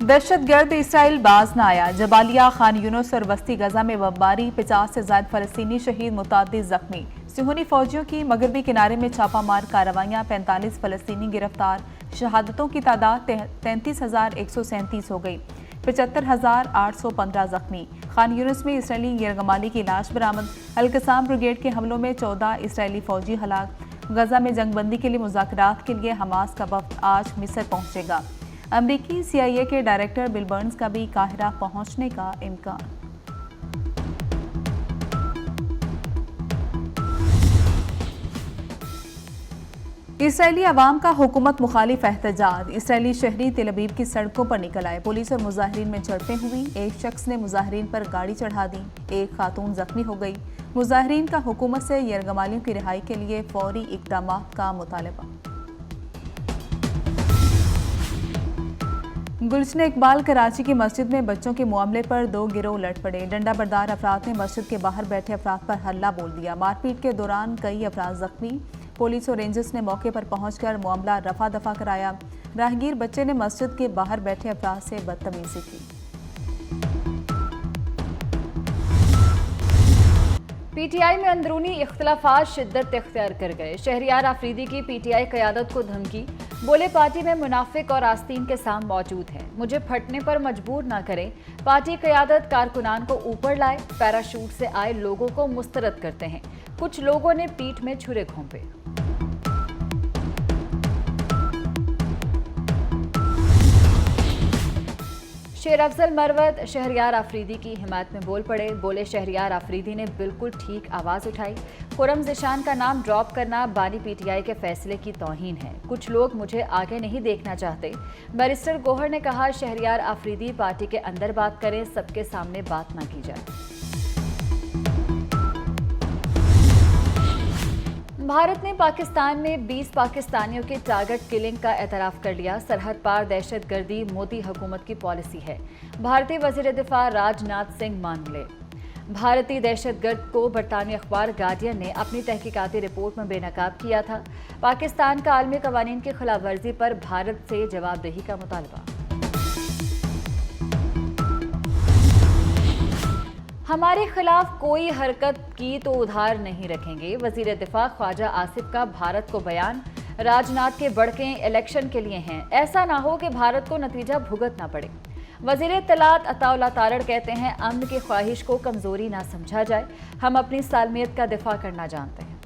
दहशतगर्द Israel बाज न आया। जबालिया, खान यूनुस और वस्ती गजा में बमबारी, 50 से ज्यादा फलस्तीनी शहीद, मुतादिद जख्मी। सिहोनी फौजियों की मगरबी किनारे में छापामार कार्रवाइयां, 45 फलस्तीनी गिरफ्तार। शहादतों की तादाद 33,137 हो गई, 75,815 जख्मी। खान यूनुस में इसराइली यरगमाली की लाश बरामद। अल-कसाम ब्रिगेड के हमलों में 14 इसराइली फौजी हलाक। गजा में जंगबंदी के लिए मुज़ाकरात के लिए हमास का वफ्द आज मिस्र पहुंचेगा। अमरीकी CIA के डायरेक्टर बिल बर्न्स का भी काहिरा पहुंचने का इम्कान। इसराइली अवाम का हुकूमत मुखालिफ एहतजाज। इसराइली शहरी तेल अवीव की सड़कों पर निकल आए। पुलिस और मुजाहिरीन में झड़पें हुई। एक शख्स ने मुजाहिरीन पर गाड़ी चढ़ा दी। एक खातून जख्मी हो गई। मुजाहिरीन का हुकूमत से यरगमालियों की रिहाई के लिए फौरी इक़दाम का मुतालबा। गुलशन इकबाल कराची की मस्जिद में बच्चों के मामले पर 2 गिरोह लड़ पड़े। डंडा बरदार अफराद ने मस्जिद के बाहर बैठे अफराद पर हल्ला बोल दिया। मारपीट के दौरान कई अफराद जख्मी। पुलिस और रेंजर्स ने मौके पर पहुंचकर मामला रफा दफा कराया। राहगीर बच्चे ने मस्जिद के बाहर बैठे अफराद से बदतमीजी की। PTI में अंदरूनी इख्तलाफात शिद्दत इख्तियार कर गए। शहरियार आफरीदी की PTI क़यादत को धमकी। बोले, पार्टी में मुनाफिक और आस्तीन के साम मौजूद हैं, मुझे फटने पर मजबूर न करें। पार्टी क़यादत कारकुनान को ऊपर लाए, पैराशूट से आए लोगों को मुस्तरद करते हैं। कुछ लोगों ने पीठ में छुरे घोंपे। शेर अफजल मरवत शहरियार आफरीदी की हिमायत में बोल पड़े। बोले, शहरियार आफरीदी ने बिल्कुल ठीक आवाज़ उठाई। खुरम ज़िशान का नाम ड्रॉप करना बानी PTI के फैसले की तौहीन है। कुछ लोग मुझे आगे नहीं देखना चाहते। बैरिस्टर गोहर ने कहा, शहरियार आफरीदी पार्टी के अंदर बात करें, सबके सामने बात ना की जाए। भारत ने पाकिस्तान में 20 पाकिस्तानियों के टारगेट किलिंग का एतराफ़ कर लिया। सरहद पार दहशतगर्दी मोदी हुकूमत की पॉलिसी है, भारतीय वज़ीर दिफा राजनाथ सिंह मान ले। भारतीय दहशतगर्द को बरतानवी अखबार गार्डियन ने अपनी तहकीकाती रिपोर्ट में बेनकाब किया था। पाकिस्तान का आलमी कवानीन की खिलाफ वर्जी पर भारत से जवाबदेही का मुतालबा। हमारे खिलाफ कोई हरकत की तो उधार नहीं रखेंगे। वजीर दिफा ख्वाजा आसिफ का भारत को बयान। राजनाथ के बड़के इलेक्शन के लिए हैं, ऐसा ना हो कि भारत को नतीजा भुगतना पड़े। वजीर इत्तलात अताउल्लाह तारड़ कहते हैं, अमन की ख्वाहिश को कमजोरी ना समझा जाए, हम अपनी सालमियत का दिफा करना जानते हैं।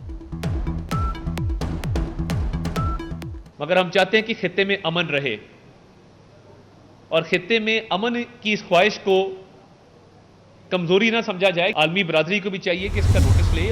मगर हम चाहते हैं कि खित्ते में अमन रहे और खित्ते में अमन की इस ख्वाहिश को कमजोरी ना समझा जाए। आलमी बरादरी को भी चाहिए कि इसका नोटिस ले।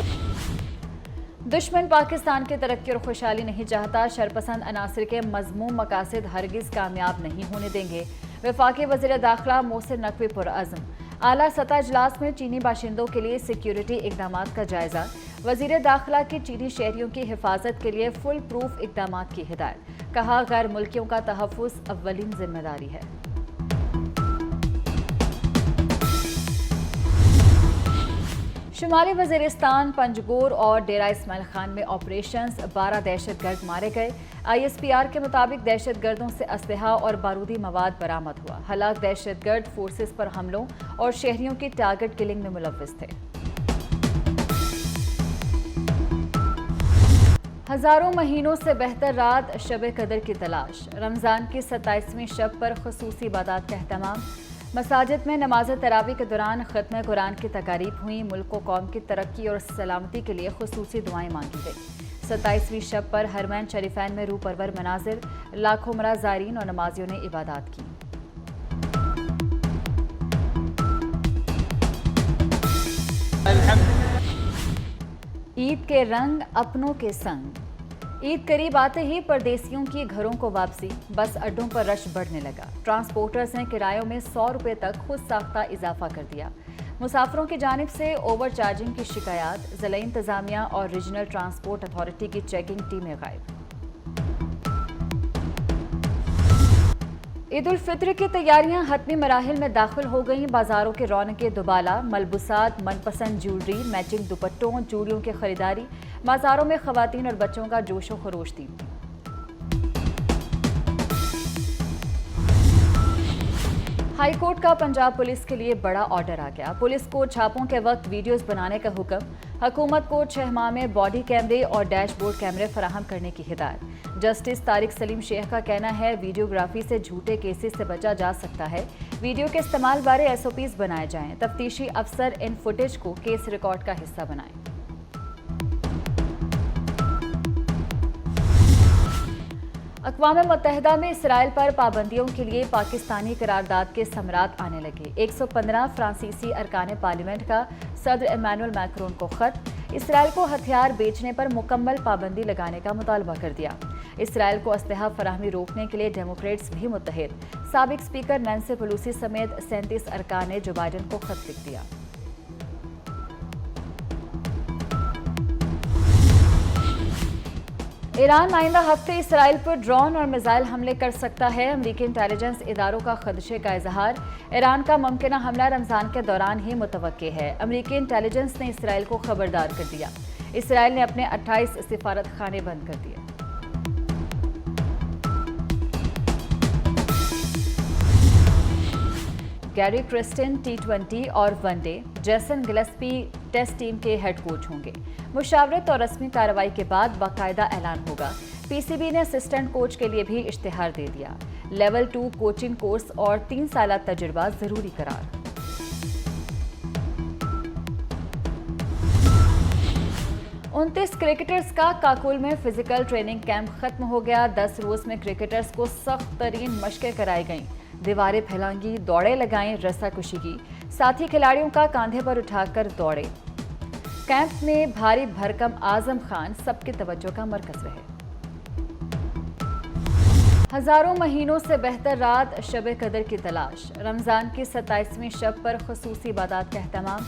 दुश्मन पाकिस्तान की तरक्की और खुशहाली नहीं चाहता। शरपसंद अनासर के मजमूम मकासद हरगिज कामयाब नहीं होने देंगे। वफाकी वज़ीर दाखिला मोहसिन नकवी पुरअज़्म। आला सतह इजलास में चीनी बाशिंदों के लिए सिक्योरिटी इक़दामात का जायजा। वज़ीर दाखिला की चीनी शहरियों की हिफाजत के लिए फुल प्रूफ इक़दामात की हिदायत। कहा, गैर मुल्कियों का तहफ़्फ़ुज़ अव्वलीन जिम्मेदारी है। शुमाली वज़ीरिस्तान, पंजगोर और डेरा इस्माइल खान में ऑपरेशंस, 12 दहशतगर्द मारे गए। ISPR के मुताबिक दहशतगर्दों से असलहा और बारूदी मवाद बरामद हुआ। हलाक दहशतगर्द फोर्सेस पर हमलों और शहरियों की टारगेट किलिंग में मुलव्विस थे। हजारों महीनों से बेहतर रात शब कदर की तलाश। रमज़ान की 27वीं शब पर खुसूसी इबादत का एहतमाम। मसाजिद में नमाज तरावी के दौरान खत्म कुरान की तकारीब हुई। मुल्क व कौम की तरक्की और सलामती के लिए खुसूसी दुआएं मांगी गई। 27वीं शब पर हरमैन शरीफैन में रूह परवर मनाजिर, लाखों उमरा ज़ायरीन और नमाजियों ने इबादत की। ईद के रंग अपनों के संग। ईद करीब आते ही परदेसियों की घरों को वापसी। बस अड्डों पर रश बढ़ने लगा। ट्रांसपोर्टर्स ने किरायों में 100 रुपये तक खुद साख्ता इजाफा कर दिया। मुसाफिरों की जानिब से ओवर चार्जिंग की शिकायत। ज़िला इंतज़ामिया और रीजनल ट्रांसपोर्ट अथॉरिटी की चेकिंग टीमें गायब। ईद उल फित्र की तैयारियां हतमी मराहिल में दाखिल हो गईं। बाजारों के रौनकें दुबाला। मलबूसात, मनपसंद ज्वेलरी, मैचिंग दुपट्टों, चूड़ियों की खरीदारी। बाजारों में खवातीन और बच्चों का जोशो खरोश थी। हाईकोर्ट का पंजाब पुलिस के लिए बड़ा ऑर्डर आ गया। पुलिस को छापों के वक्त वीडियोस बनाने का हुक्म। हुकूमत को 6 माह में बॉडी कैमरे और डैशबोर्ड कैमरे फराहम करने की हिदायत। जस्टिस तारिक सलीम शेख का कहना है वीडियोग्राफी से झूठे केसेस से बचा जा सकता है। वीडियो के इस्तेमाल बारे SOPs बनाए जाएं। तफ्तीशी अफसर इन फुटेज को केस रिकॉर्ड का हिस्सा बनाएं। अक़वाम मुत्तहिदा में इसराइल पर पाबंदियों के लिए पाकिस्तानी करारदाद के समरात आने लगे। 115 फ्रांसीसी अरकान पार्लियामेंट का सदर इमैनुअल मैक्रोन को खत। इसराइल को हथियार बेचने पर मुकम्मल पाबंदी लगाने का मुतालबा कर दिया। इसराइल को असलहा फराहमी रोकने के लिए डेमोक्रेट्स भी मुत्तहिद। साबिक स्पीकर नैंसी पेलोसी समेत 37 अरकान ने जो बाइडन को खत लिख दिया। ईरान आइंदा हफ्ते इसराइल पर ड्रोन और मिसाइल हमले कर सकता है। अमरीकी इंटेलिजेंस इदारों का खदशे का इजहार। ईरान का मुमकिन हमला रमजान के दौरान ही मुतवक्के है। अमरीकी इंटेलिजेंस ने इसराइल को खबरदार कर दिया। इसराइल ने अपने 28 सिफारत खाने बंद कर दिए। गैरी क्रिस्टन T20 और one day, Jason Gillespie Test team के हेड कोच होंगे। मुशावरत और रस्मी कार्रवाई के बाद बाकायदा ऐलान होगा। PCB ने असिस्टेंट कोच के लिए भी इश्तिहार दे दिया। लेवल 2 कोचिंग कोर्स और 3 साल तजुर्बा जरूरी करार। उनतीस क्रिकेटर्स का काकुल में फिजिकल ट्रेनिंग कैंप खत्म हो गया। 10 रोज में क्रिकेटर्स को सख्त तरीन मशकें कराई गईं। दीवारें फैलांगी, दौड़े लगाएं, रस्साकुशी की। साथी खिलाड़ियों का कांधे पर उठाकर दौड़े। कैंप में भारी भरकम आजम खान सबकी तवज्जो का मरकज रहे। हजारों महीनों से बेहतर रात शब कदर की तलाश। रमजान की 27वीं शब पर खुसूसी इबादत का एहतमाम।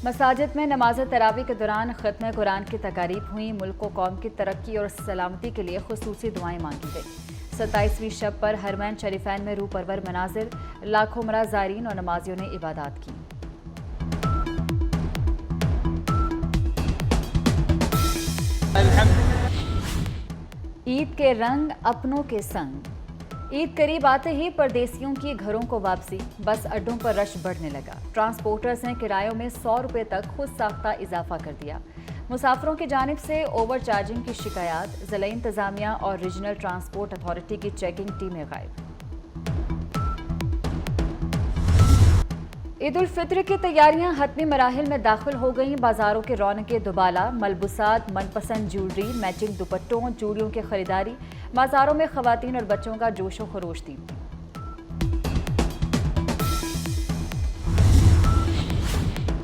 मसाजिद में नमाज तरावी के दौरान खत्म कुरान की तकारीब हुई। मुल्क व कौम की तरक्की और सलामती के लिए खुसूसी दुआएं मांगी गई। 27वीं शब पर हरमैन शरीफैन में रूह परवर मनाजिर। लाखों मरा ज़ायरीन और नमाजियों ने इबादत की। ईद के रंग अपनों के संग। ईद करीब आते ही परदेसियों की घरों को वापसी। बस अड्डों पर रश बढ़ने लगा। ट्रांसपोर्टर्स ने किरायों में 100 रुपये तक खुद साख्ता इजाफा कर दिया। मुसाफिरों की जानिब से ओवर चार्जिंग की शिकायत। ज़िला इंतजामिया और रीजनल ट्रांसपोर्ट अथॉरिटी की चेकिंग टीमें गायब। ईद उल फित्र की तैयारियां हतमी मराहिल में दाखिल हो गईं। बाजारों के रौनकें दुबाला। मलबूसात, मनपसंद ज्वेलरी, मैचिंग दुपट्टों, चूड़ियों की खरीदारी। बाजारों में खवातीन और बच्चों का जोशो खरोश थी।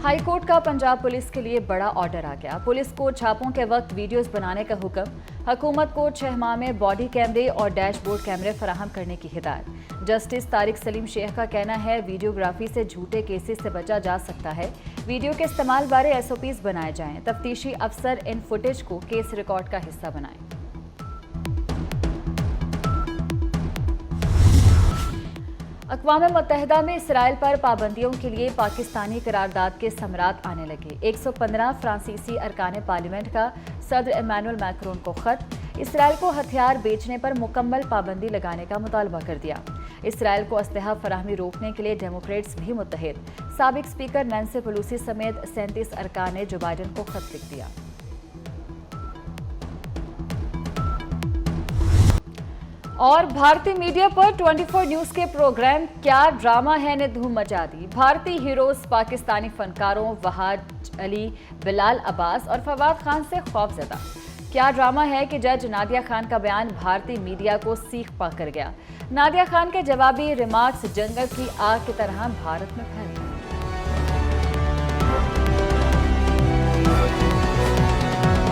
हाईकोर्ट का पंजाब पुलिस के लिए बड़ा ऑर्डर आ गया। पुलिस को छापों के वक्त वीडियोस बनाने का हुक्म। हुकूमत को 6 माह में बॉडी कैमरे और डैशबोर्ड कैमरे फराहम करने की हिदायत। जस्टिस तारिक सलीम शेख का कहना है वीडियोग्राफी से झूठे केसेस से बचा जा सकता है। वीडियो के इस्तेमाल बारे SOPs बनाए जाएं। तफ्तीशी अफसर इन फुटेज को केस रिकॉर्ड का हिस्सा बनाएं। अक़वाम मुत्तहिदा में इसराइल पर पाबंदियों के लिए पाकिस्तानी करारदाद के समरात आने लगे। 115 फ्रांसीसी अरकान पार्लियामेंट का सदर इमैनुअल मैक्रोन को खत। इसराइल को हथियार बेचने पर मुकम्मल पाबंदी लगाने का मुतालबा कर दिया। इसराइल को असलहा फराहमी रोकने के लिए डेमोक्रेट्स भी मुत्तहिद। साबिक स्पीकर नैंसी पेलोसी समेत 37 अरकान ने जो बाइडन को खत लिख दिया। और भारतीय मीडिया पर 24 न्यूज के प्रोग्राम क्या ड्रामा है ने धूम मचा दी। भारतीय हीरोज पाकिस्तानी फनकारों वहाज अली, बिलाल अब्बास और फवाद खान से खौफजदा। क्या ड्रामा है कि जज नादिया खान का बयान भारतीय मीडिया को सीख पा कर गया। नादिया खान के जवाबी रिमार्क्स जंगल की आग की तरह भारत में फैल गए।